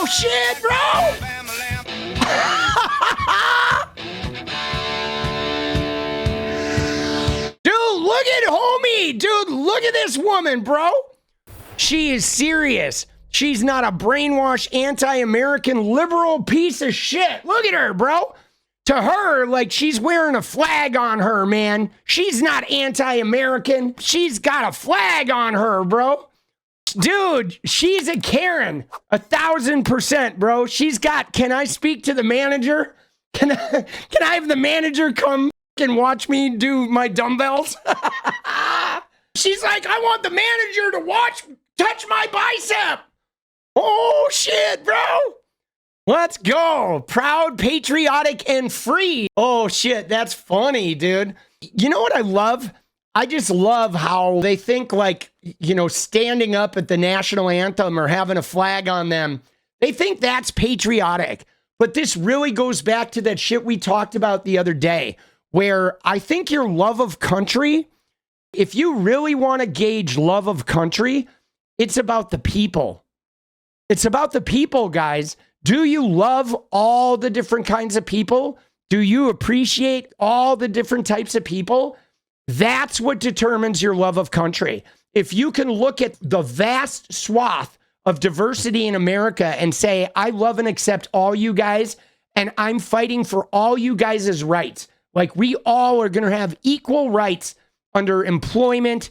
Oh, shit, bro. Dude, look at homie. Dude, look at this woman, bro. She is serious. She's not a brainwashed, anti-American, liberal piece of shit. Look at her, bro. To her, like, she's wearing a flag on her, man. She's not anti-American. She's got a flag on her, bro. Dude, she's a Karen. 1,000%, bro. She's got, can I speak to the manager? Can I have the manager come and watch me do my dumbbells? She's like, I want the manager to touch my bicep. Oh, shit, bro. Let's go. Proud, patriotic, and free. Oh, shit. That's funny, dude. You know what I love? I just love how they think like, you know, standing up at the national anthem or having a flag on them. They think that's patriotic. But this really goes back to that shit we talked about the other day, where I think your love of country, if you really want to gauge love of country, it's about the people. It's about the people, guys. Do you love all the different kinds of people? Do you appreciate all the different types of people? That's what determines your love of country. If you can look at the vast swath of diversity in America and say, I love and accept all you guys, and I'm fighting for all you guys' rights. Like, we all are going to have equal rights under employment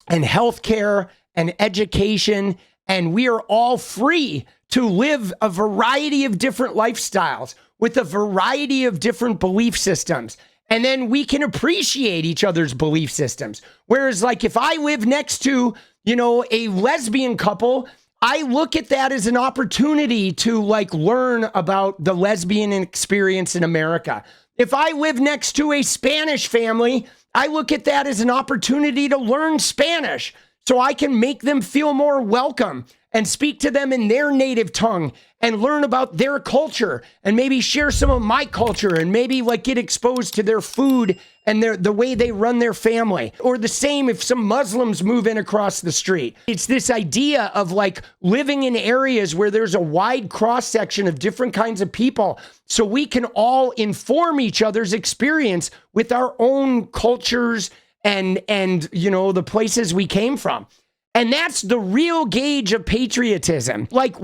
and healthcare and education, and we are all free to live a variety of different lifestyles with a variety of different belief systems. And then we can appreciate each other's belief systems. Whereas, like, if I live next to, you know, a lesbian couple, I look at that as an opportunity to, like, learn about the lesbian experience in America. If I live next to a Spanish family, I look at that as an opportunity to learn Spanish so I can make them feel more welcome and speak to them in their native tongue and learn about their culture and maybe share some of my culture and maybe like get exposed to their food and the way they run their family. Or the same if some Muslims move in across the street. It's this idea of like living in areas where there's a wide cross section of different kinds of people so we can all inform each other's experience with our own cultures and you know, the places we came from. And that's the real gauge of patriotism. Like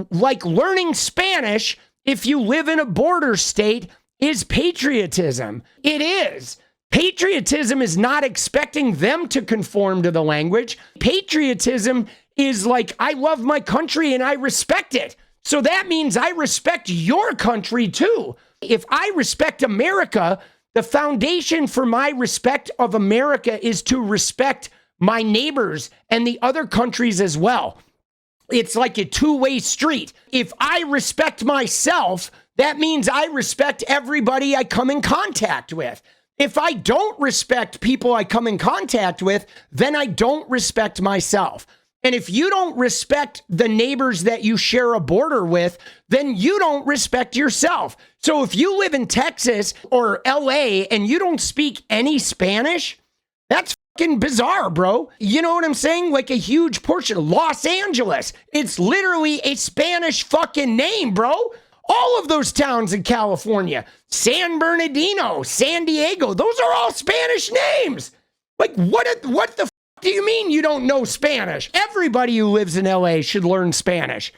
learning Spanish, if you live in a border state, is patriotism. It is. Patriotism is not expecting them to conform to the language. Patriotism is like, I love my country and I respect it. So that means I respect your country too. If I respect America, the foundation for my respect of America is to respect my neighbors and the other countries as well. It's like a two-way street. If I respect myself, that means I respect everybody I come in contact with. If I don't respect people I come in contact with, then I don't respect myself. And if you don't respect the neighbors that you share a border with, then you don't respect yourself. So if you live in Texas or LA and you don't speak any Spanish, that's fucking bizarre, bro. You know what I'm saying? Like a huge portion of Los Angeles. It's literally a Spanish fucking name, bro. All of those towns in California, San Bernardino, San Diego, those are all Spanish names. Like what the do you mean you don't know Spanish? Everybody who lives in LA should learn Spanish.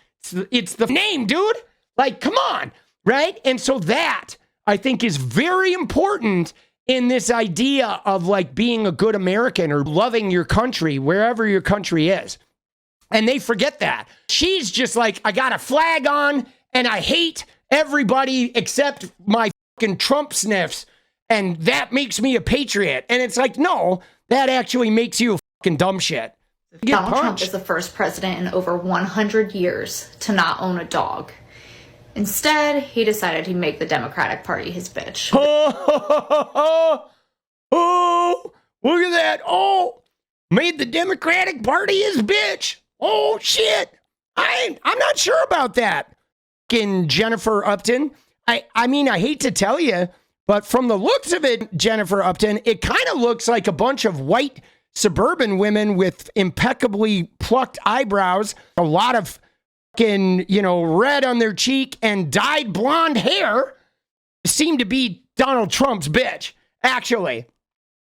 It's the name, dude. Like, come on, right? And so that, I think, is very important in this idea of like being a good American or loving your country, wherever your country is. And they forget that. She's just like, I got a flag on and I hate everybody except my fucking Trump sniffs. And that makes me a patriot. And it's like, no, that actually makes you a fucking dumb shit. Donald Trump is the first president in over 100 years to not own a dog. Instead, he decided he'd make the Democratic Party his bitch. Oh, look at that. Oh, made the Democratic Party his bitch. Oh, shit. I'm not sure about that. Fucking Jennifer Upton. I mean, I hate to tell you, but from the looks of it, Jennifer Upton, it kind of looks like a bunch of white suburban women with impeccably plucked eyebrows, a lot of fucking, red on their cheek and dyed blonde hair seem to be Donald Trump's bitch, actually.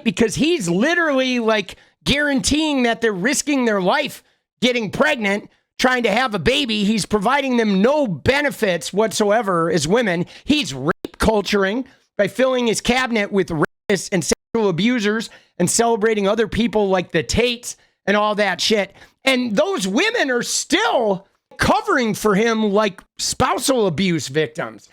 Because he's literally like guaranteeing that they're risking their life getting pregnant, trying to have a baby. He's providing them no benefits whatsoever as women. He's rape culturing by filling his cabinet with rapists and sexual abusers and celebrating other people like the Tates and all that shit. And those women are still covering for him like spousal abuse victims.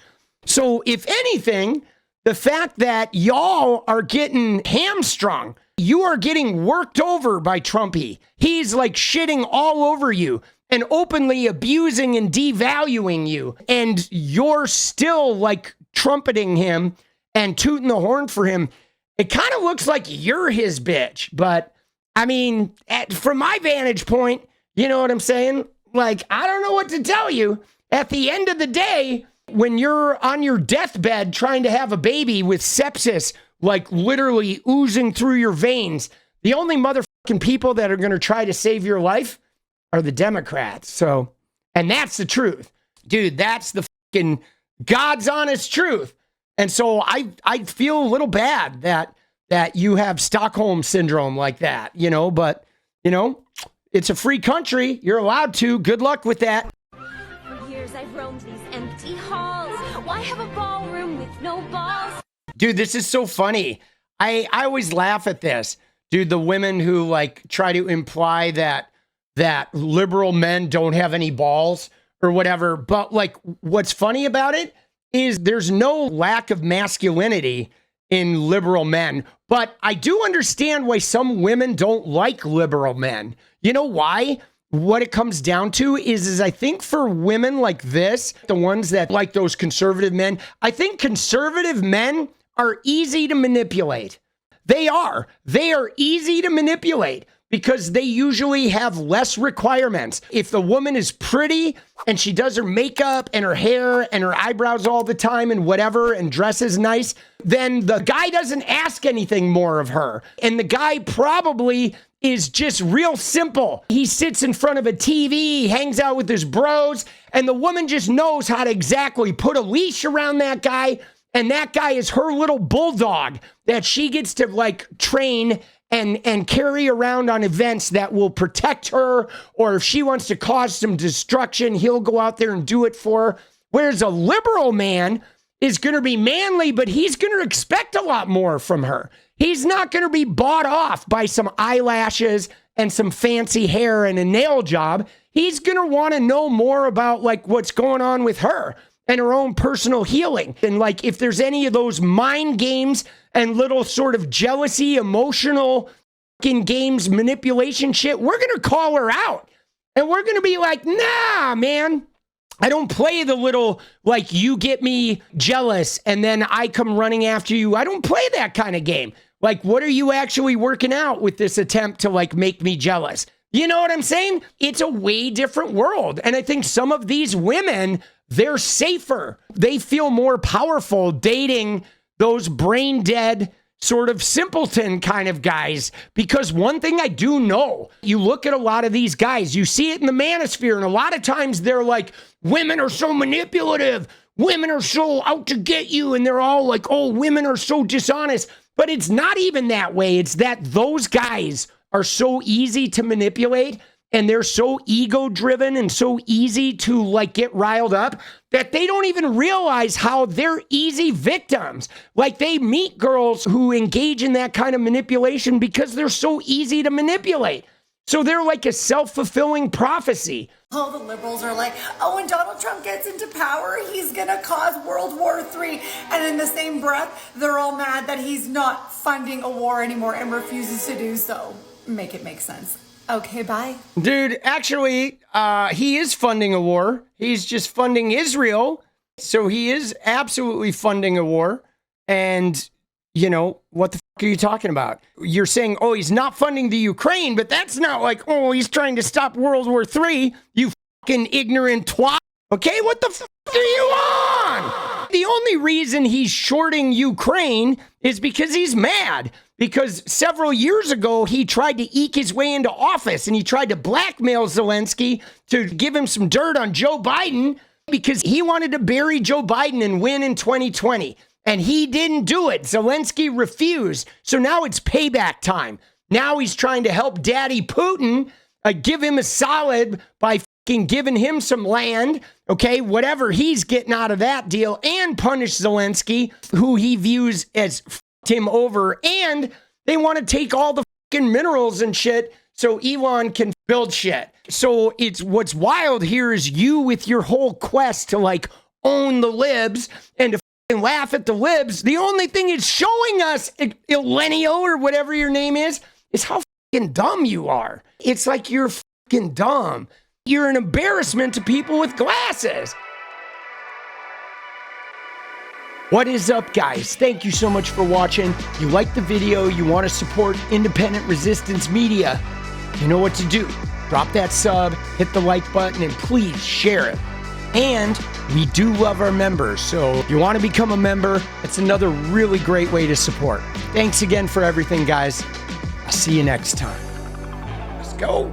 So if anything, the fact that y'all are getting hamstrung, you are getting worked over by Trumpy. He's like shitting all over you and openly abusing and devaluing you. And you're still like trumpeting him and tooting the horn for him. It kind of looks like you're his bitch. But I mean, from my vantage point, you know what I'm saying? Like, I don't know what to tell you. At the end of the day, when you're on your deathbed trying to have a baby with sepsis, like literally oozing through your veins, the only motherfucking people that are going to try to save your life are the Democrats. So, and that's the truth. Dude, that's the fucking God's honest truth. And so I feel a little bad that you have Stockholm syndrome like that, but, it's a free country. You're allowed to. Good luck with that. For years I've roamed these empty halls. Why have a ballroom with no balls? Dude, this is so funny. I always laugh at this. Dude, the women who like try to imply that liberal men don't have any balls or whatever. But like what's funny about it is there's no lack of masculinity in liberal men. But I do understand why some women don't like liberal men. You know why? What it comes down to is I think for women like this, the ones that like those conservative men, I think conservative men are easy to manipulate. They are. They are easy to manipulate because they usually have less requirements. If the woman is pretty and she does her makeup and her hair and her eyebrows all the time and whatever and dresses nice, then the guy doesn't ask anything more of her. And the guy probably is just real simple. He sits in front of a TV, hangs out with his bros, and the woman just knows how to exactly put a leash around that guy. And that guy is her little bulldog that she gets to like train and carry around on events that will protect her. Or if she wants to cause some destruction, he'll go out there and do it for her. Whereas a liberal man is going to be manly, but he's going to expect a lot more from her. He's not going to be bought off by some eyelashes and some fancy hair and a nail job. He's going to want to know more about like what's going on with her and her own personal healing. And like, if there's any of those mind games and little sort of jealousy, emotional fucking games, manipulation shit, we're going to call her out. And we're going to be like, nah, man, I don't play the little, like, you get me jealous and then I come running after you. I don't play that kind of game. Like, what are you actually working out with this attempt to like make me jealous? You know what I'm saying? It's a way different world. And I think some of these women, they're safer. They feel more powerful dating those brain dead sort of simpleton kind of guys. Because one thing I do know, you look at a lot of these guys, you see it in the manosphere, and a lot of times they're like, women are so manipulative. Women are so out to get you. And they're all like, oh, women are so dishonest. But it's not even that way. It's that those guys are so easy to manipulate and they're so ego driven and so easy to like get riled up that they don't even realize how they're easy victims. Like they meet girls who engage in that kind of manipulation because they're so easy to manipulate. So they're like a self-fulfilling prophecy. All the liberals are like, oh, when Donald Trump gets into power, he's going to cause World War III. And in the same breath, they're all mad that he's not funding a war anymore and refuses to do so. Make it make sense. Okay, bye. Dude, actually, he is funding a war. He's just funding Israel. So he is absolutely funding a war. And, you know, what the fuck are you talking about? You're saying, oh, he's not funding the Ukraine, but that's not like, oh, he's trying to stop World War III, you fucking ignorant twat. Okay, what the fuck are you on? The only reason he's shorting Ukraine is because he's mad. because several years ago, he tried to eke his way into office and he tried to blackmail Zelensky to give him some dirt on Joe Biden because he wanted to bury Joe Biden and win in 2020. And he didn't do it. Zelensky refused. So now it's payback time. Now he's trying to help Daddy Putin give him a solid by giving him some land, okay, whatever he's getting out of that deal, and punish Zelensky, who he views as him over. And they want to take all the minerals and shit so Elon can build shit. So it's what's wild here is you with your whole quest to like own the libs and to laugh at the libs. The only thing it's showing us, Illennial or whatever your name is how dumb you are. It's like you're dumb. You're an embarrassment to people with glasses. What is up, guys? Thank you so much for watching. You like the video, you want to support independent resistance media, you know what to do. Drop that sub, hit the like button, and please share it. And we do love our members, so if you want to become a member, it's another really great way to support. Thanks again for everything, guys. I'll see you next time. Let's go.